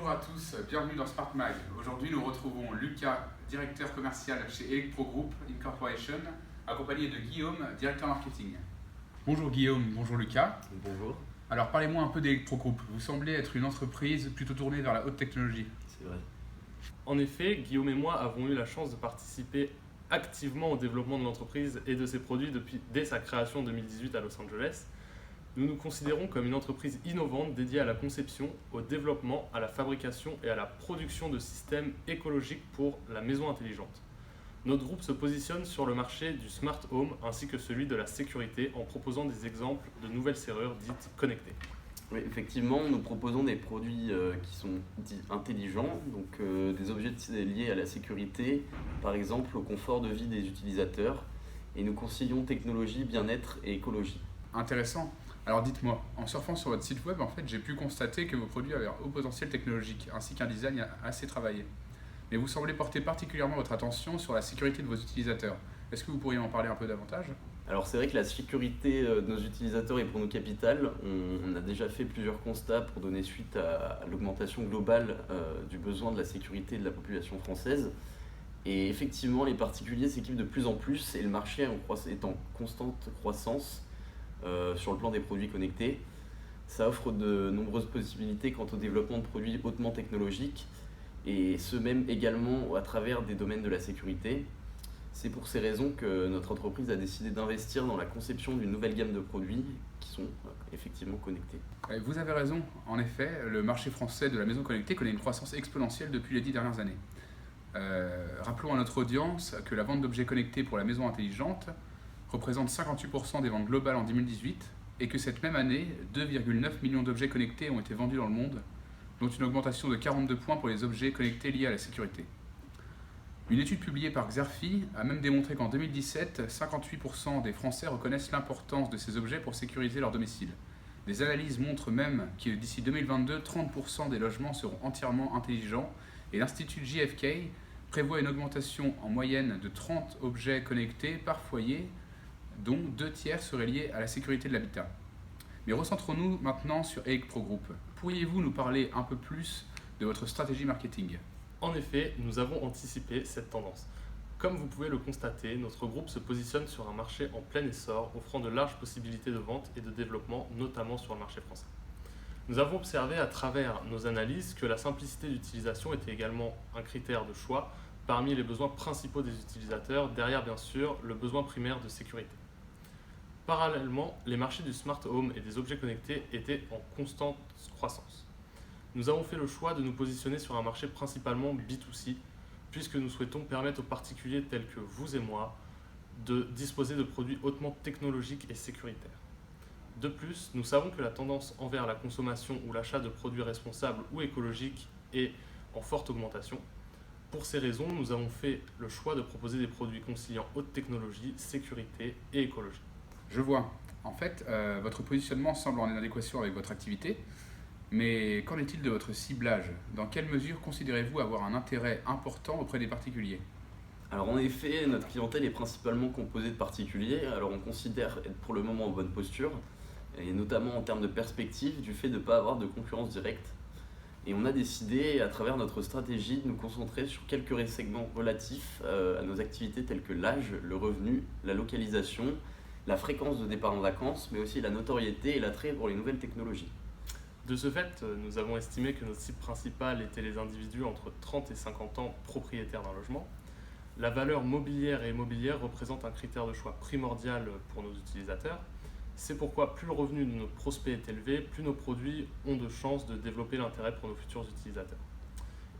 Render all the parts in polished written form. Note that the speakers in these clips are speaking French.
Bonjour à tous, bienvenue dans Smart Mag. Aujourd'hui, nous retrouvons Lucas, directeur commercial chez Electro Group Incorporation, accompagné de Guillaume, directeur marketing. Bonjour Guillaume, bonjour Lucas. Bonjour. Alors parlez-moi un peu d'Electro Group. Vous semblez être une entreprise plutôt tournée vers la haute technologie. C'est vrai. En effet, Guillaume et moi avons eu la chance de participer activement au développement de l'entreprise et de ses produits dès sa création en 2018 à Los Angeles. Nous nous considérons comme une entreprise innovante dédiée à la conception, au développement, à la fabrication et à la production de systèmes écologiques pour la maison intelligente. Notre groupe se positionne sur le marché du smart home ainsi que celui de la sécurité en proposant des exemples de nouvelles serrures dites connectées. Oui, effectivement, nous proposons des produits qui sont dits intelligents, donc des objets liés à la sécurité, par exemple au confort de vie des utilisateurs, et nous concilions technologie, bien-être et écologie. Intéressant. Alors dites-moi, en surfant sur votre site web, en fait, j'ai pu constater que vos produits avaient un haut potentiel technologique ainsi qu'un design assez travaillé. Mais vous semblez porter particulièrement votre attention sur la sécurité de vos utilisateurs. Est-ce que vous pourriez en parler un peu davantage ? Alors c'est vrai que la sécurité de nos utilisateurs est pour nous capitale. On a déjà fait plusieurs constats pour donner suite à l'augmentation globale du besoin de la sécurité de la population française. Et effectivement, les particuliers s'équipent de plus en plus et le marché est en constante croissance sur le plan des produits connectés. Ça offre de nombreuses possibilités quant au développement de produits hautement technologiques et ce même également à travers des domaines de la sécurité. C'est pour ces raisons que notre entreprise a décidé d'investir dans la conception d'une nouvelle gamme de produits qui sont effectivement connectés. Vous avez raison, en effet, le marché français de la maison connectée connaît une croissance exponentielle depuis les 10 dernières années. Rappelons à notre audience que la vente d'objets connectés pour la maison intelligente représente 58% des ventes globales en 2018 et que cette même année, 2,9 millions d'objets connectés ont été vendus dans le monde, dont une augmentation de 42 points pour les objets connectés liés à la sécurité. Une étude publiée par Xerfi a même démontré qu'en 2017, 58% des Français reconnaissent l'importance de ces objets pour sécuriser leur domicile. Des analyses montrent même que d'ici 2022, 30% des logements seront entièrement intelligents et l'Institut JFK prévoit une augmentation en moyenne de 30 objets connectés par foyer, dont 2 tiers seraient liés à la sécurité de l'habitat. Mais recentrons-nous maintenant sur Electro Group. Pourriez-vous nous parler un peu plus de votre stratégie marketing ? En effet, nous avons anticipé cette tendance. Comme vous pouvez le constater, notre groupe se positionne sur un marché en plein essor, offrant de larges possibilités de vente et de développement, notamment sur le marché français. Nous avons observé à travers nos analyses que la simplicité d'utilisation était également un critère de choix parmi les besoins principaux des utilisateurs, derrière bien sûr le besoin primaire de sécurité. Parallèlement, les marchés du smart home et des objets connectés étaient en constante croissance. Nous avons fait le choix de nous positionner sur un marché principalement B2C, puisque nous souhaitons permettre aux particuliers tels que vous et moi de disposer de produits hautement technologiques et sécuritaires. De plus, nous savons que la tendance envers la consommation ou l'achat de produits responsables ou écologiques est en forte augmentation. Pour ces raisons, nous avons fait le choix de proposer des produits conciliant haute technologie, sécurité et écologie. Je vois. En fait, votre positionnement semble en adéquation avec votre activité, mais qu'en est-il de votre ciblage ? Dans quelle mesure considérez-vous avoir un intérêt important auprès des particuliers ? Alors en effet, notre clientèle est principalement composée de particuliers, alors on considère être pour le moment en bonne posture, et notamment en termes de perspective du fait de ne pas avoir de concurrence directe. Et on a décidé, à travers notre stratégie, de nous concentrer sur quelques segments relatifs à nos activités telles que l'âge, le revenu, la localisation, la fréquence de départ en vacances, mais aussi la notoriété et l'attrait pour les nouvelles technologies. De ce fait, nous avons estimé que notre cible principale était les individus entre 30 et 50 ans propriétaires d'un logement. La valeur mobilière et immobilière représente un critère de choix primordial pour nos utilisateurs. C'est pourquoi plus le revenu de nos prospects est élevé, plus nos produits ont de chances de développer l'intérêt pour nos futurs utilisateurs.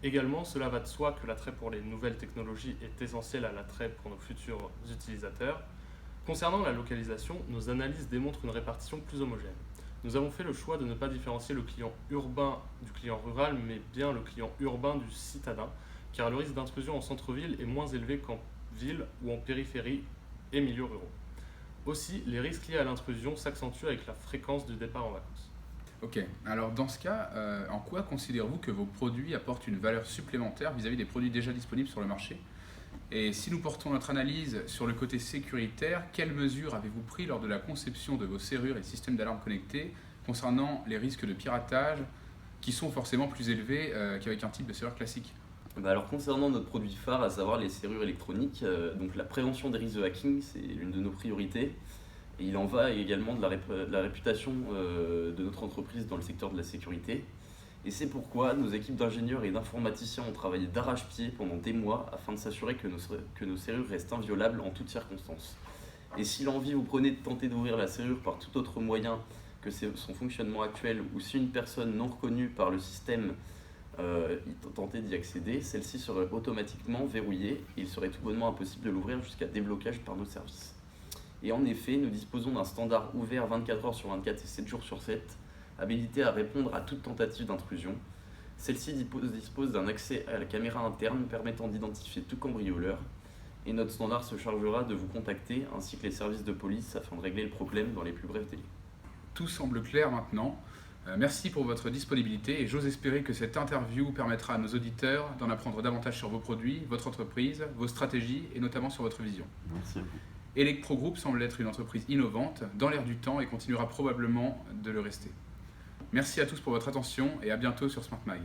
Également, cela va de soi que l'attrait pour les nouvelles technologies est essentiel à l'attrait pour nos futurs utilisateurs. Concernant la localisation, nos analyses démontrent une répartition plus homogène. Nous avons fait le choix de ne pas différencier le client urbain du client rural, mais bien le client urbain du citadin, car le risque d'intrusion en centre-ville est moins élevé qu'en ville ou en périphérie et milieux ruraux. Aussi, les risques liés à l'intrusion s'accentuent avec la fréquence de départ en vacances. Ok, alors dans ce cas, en quoi considérez-vous que vos produits apportent une valeur supplémentaire vis-à-vis des produits déjà disponibles sur le marché ? Et si nous portons notre analyse sur le côté sécuritaire, quelles mesures avez-vous pris lors de la conception de vos serrures et systèmes d'alarme connectés concernant les risques de piratage qui sont forcément plus élevés qu'avec un type de serrure classique. Alors concernant notre produit phare, à savoir les serrures électroniques, donc la prévention des risques de hacking, c'est l'une de nos priorités. Et il en va également de la réputation de notre entreprise dans le secteur de la sécurité. Et c'est pourquoi nos équipes d'ingénieurs et d'informaticiens ont travaillé d'arrache-pied pendant des mois afin de s'assurer que nos serrures restent inviolables en toutes circonstances. Et si l'envie vous prenait de tenter d'ouvrir la serrure par tout autre moyen que son fonctionnement actuel, ou si une personne non reconnue par le système tentait d'y accéder, celle-ci serait automatiquement verrouillée et il serait tout bonnement impossible de l'ouvrir jusqu'à déblocage par nos services. Et en effet, nous disposons d'un standard ouvert 24 heures sur 24 et 7 jours sur 7, habilité à répondre à toute tentative d'intrusion. Celle-ci dispose d'un accès à la caméra interne permettant d'identifier tout cambrioleur, et notre standard se chargera de vous contacter ainsi que les services de police afin de régler le problème dans les plus brefs délais. Tout semble clair maintenant. Merci pour votre disponibilité et j'ose espérer que cette interview permettra à nos auditeurs d'en apprendre davantage sur vos produits, votre entreprise, vos stratégies et notamment sur votre vision. Merci à vous. Electro Group semble être une entreprise innovante, dans l'air du temps et continuera probablement de le rester. Merci à tous pour votre attention et à bientôt sur Smart Mag.